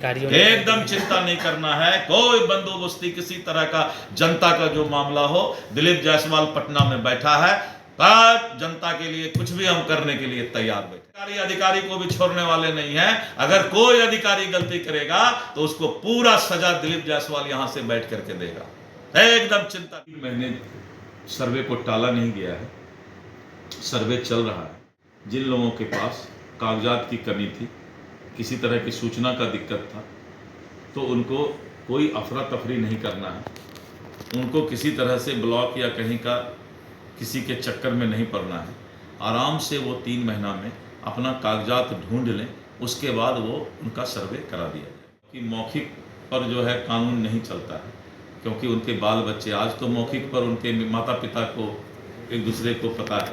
एकदम चिंता नहीं करना है। कोई बंदोबस्ती किसी तरह का जनता का जो मामला हो, दिलीप जायसवाल पटना में बैठा है। जनता के लिए कुछ भी हम करने के लिए तैयार बैठे। अधिकारी को भी छोड़ने वाले नहीं है। अगर कोई अधिकारी गलती करेगा तो उसको पूरा सजा दिलीप जायसवाल यहां से बैठ करके देगा। एकदम चिंता। महीने सर्वे को टाला नहीं गया है, सर्वे चल रहा है। जिन लोगों के पास कागजात की कमी थी, किसी तरह की सूचना का दिक्कत था, तो उनको कोई अफरा तफरी नहीं करना है। उनको किसी तरह से ब्लॉक या कहीं का किसी के चक्कर में नहीं पड़ना है। आराम से वो 3 महीना में अपना कागजात ढूंढ लें, उसके बाद वो उनका सर्वे करा दिया जाए। कि मौखिक पर जो है कानून नहीं चलता है, क्योंकि उनके बाल बच्चे आज तो मौखिक पर उनके माता पिता को एक दूसरे को पता है,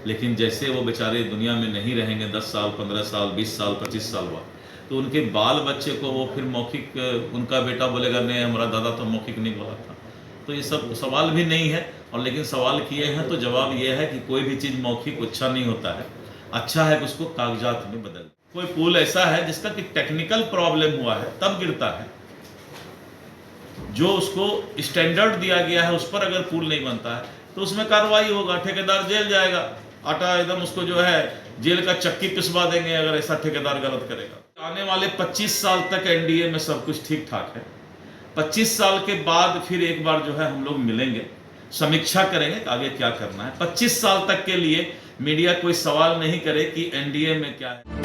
लेकिन जैसे वो बेचारे दुनिया में नहीं रहेंगे 10 साल 15 साल 20 साल 25 साल बाद, तो उनके बाल बच्चे को वो फिर मौखिक, उनका बेटा बोलेगा नहीं हमारा दादा तो मौखिक नहीं बोला था। तो ये सब सवाल भी नहीं है, और लेकिन सवाल किए हैं तो जवाब ये है कि कोई भी चीज़ मौखिक अच्छा नहीं होता है। अच्छा है कि उसको कागजात में बदल। कोई पुल ऐसा है जिसका कि टेक्निकल प्रॉब्लम हुआ है तब गिरता है, जो उसको स्टैंडर्ड दिया गया है उस पर अगर पुल नहीं बनता है तो उसमें कार्रवाई होगा, ठेकेदार जेल जाएगा। आटा एकदम उसको जो है जेल का चक्की पिसवा देंगे अगर ऐसा ठेकेदार गलत करेगा। आने वाले 25 साल तक एनडीए में सब कुछ ठीक ठाक है। 25 साल के बाद फिर एक बार जो है हम लोग मिलेंगे, समीक्षा करेंगे आगे क्या करना है। 25 साल तक के लिए मीडिया कोई सवाल नहीं करे कि एनडीए में क्या है।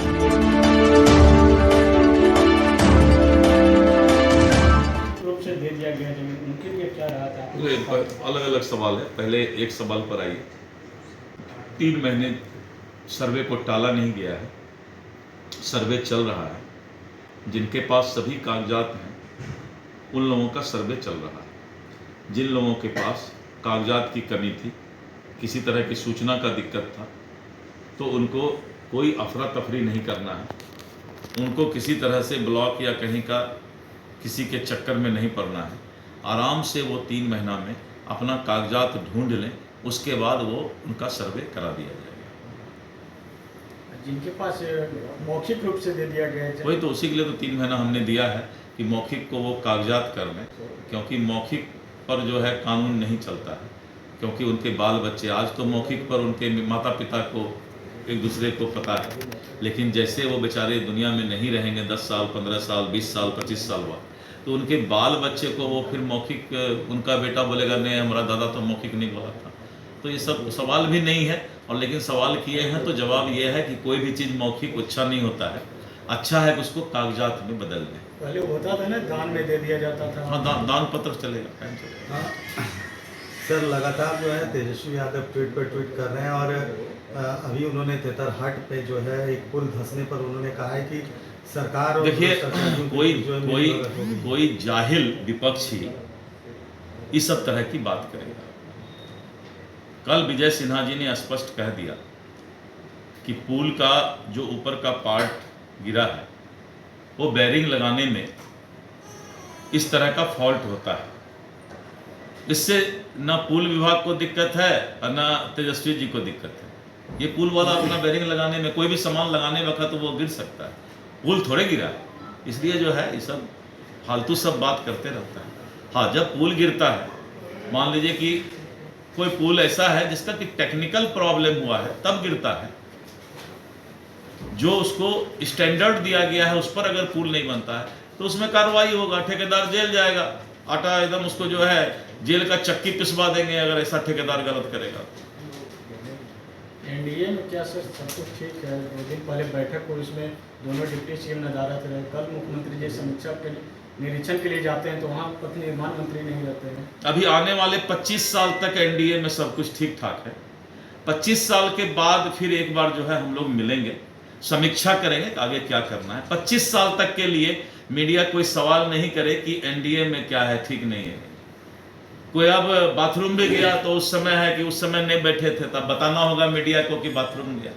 दे दिया गया जमीन, उनके लिए क्या रहा था? अलग अलग सवाल है। पहले एक सवाल पर आइए। 3 महीने सर्वे को टाला नहीं गया है, सर्वे चल रहा है। जिनके पास सभी कागजात हैं उन लोगों का सर्वे चल रहा है। जिन लोगों के पास कागजात की कमी थी, किसी तरह की सूचना का दिक्कत था, तो उनको कोई अफरा तफरी नहीं करना है। उनको किसी तरह से ब्लॉक या कहीं का किसी के चक्कर में नहीं पड़ना है। आराम से वो 3 महीना में अपना कागजात ढूंढ लें, उसके बाद वो उनका सर्वे करा दिया जाएगा। जिनके पास मौखिक रूप से दे दिया गया है, वही तो उसी के लिए तो 3 महीना हमने दिया है कि मौखिक को वो कागजात कर लें, क्योंकि मौखिक पर जो है कानून नहीं चलता है, क्योंकि उनके बाल बच्चे आज तो मौखिक पर उनके माता पिता को एक दूसरे को पता है, लेकिन जैसे वो बेचारे दुनिया में नहीं रहेंगे 10 साल 15 साल 20 साल 25 साल बाद, तो उनके बाल बच्चे को वो फिर मौखिक, उनका बेटा बोलेगा नहीं हमारा दादा तो मौखिक नहीं बोला था। तो ये सब सवाल भी नहीं है, और लेकिन सवाल किए हैं तो जवाब ये है कि कोई भी चीज़ मौखिक अच्छा नहीं होता है। अच्छा है कि उसको कागजात में बदल दें। पहले होता था ना, दान में दे दिया जाता था। हाँ, दान पत्र चलेगा। हाँ सर, लगातार जो है तेजस्वी यादव ट्वीट पर ट्वीट कर रहे हैं, और अभी उन्होंने तेतरहाट पे जो है एक पुल धंसने पर उन्होंने कहा है कि सरकार, देखिए, कोई जाहिल विपक्षी इस सब तरह की बात करेगा। कल विजय सिन्हा जी ने स्पष्ट कह दिया कि पुल का जो ऊपर का पार्ट गिरा है वो बेरिंग लगाने में इस तरह का फॉल्ट होता है। इससे ना पुल विभाग को दिक्कत है और ना तेजस्वी जी को दिक्कत है। ये पुल वाला अपना बेरिंग लगाने में, कोई भी सामान लगाने वक्त तो वो गिर सकता है, पुल थोड़े गिरा है। इसलिए जो है ये सब फालतू सब बात करते रहता है। हाँ, जब पुल गिरता है, मान लीजिए कि कोई पुल ऐसा है जिसका कि टेक्निकल प्रॉब्लम हुआ है तब गिरता है, जो उसको स्टैंडर्ड दिया गया है उस पर अगर पुल नहीं बनता है तो उसमें कार्रवाई होगा, ठेकेदार जेल जाएगा। आटा एकदम उसको जो है जेल का चक्की पिसवा देंगे अगर ऐसा ठेकेदार गलत करेगा। एनडीए में क्या सर सब कुछ ठीक है? 2 दिन पहले बैठक हुई, उसमें दोनों डिप्टी सीएम नदारत रहे। कल मुख्यमंत्री जी समीक्षा के लिए, निरीक्षण के लिए जाते हैं तो वहाँ पथ निर्माण मंत्री नहीं रहते हैं। अभी आने वाले 25 साल तक एनडीए में सब कुछ ठीक ठाक है। 25 साल के बाद फिर एक बार जो है हम लोग मिलेंगे, समीक्षा करेंगे आगे क्या करना है। 25 साल तक के लिए मीडिया कोई सवाल नहीं करे कि एनडीए में क्या है, ठीक नहीं है। कोई अब बाथरूम भी गया तो उस समय है कि उस समय नहीं बैठे थे, तब बताना होगा मीडिया को कि बाथरूम गया।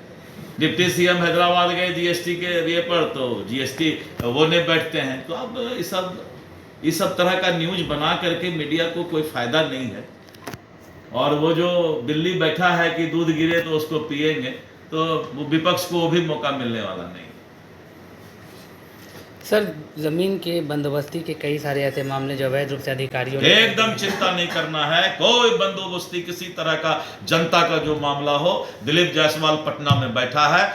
डिप्टी सीएम हैदराबाद गए जीएसटी के लिए पर, तो जीएसटी वो नहीं बैठते हैं। तो अब ये सब तरह का न्यूज बना करके मीडिया को कोई फायदा नहीं है। और वो जो बिल्ली बैठा है कि दूध गिरे तो उसको पिएंगे, तो वो विपक्ष को वो भी मौका मिलने वाला नहीं। सर जमीन के बंदोबस्ती के कई सारे ऐसे मामले जो अवैध रूप से अधिकारियों ने एकदम चिंता नहीं करना है, कोई बंदोबस्ती किसी तरह का जनता का जो मामला हो, दिलीप जायसवाल पटना में बैठा है,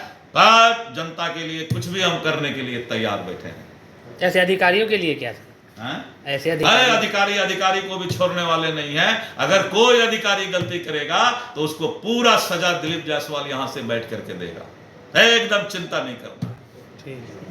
जनता के लिए कुछ भी हम करने के लिए तैयार बैठे हैं। ऐसे अधिकारियों के लिए क्या सर? ऐसे अधिकारी को भी छोड़ने वाले नहीं है। अगर कोई अधिकारी गलती करेगा तो उसको पूरा सजा दिलीप जायसवाल यहां से बैठ करके देगा। एकदम चिंता नहीं करना। ठीक है।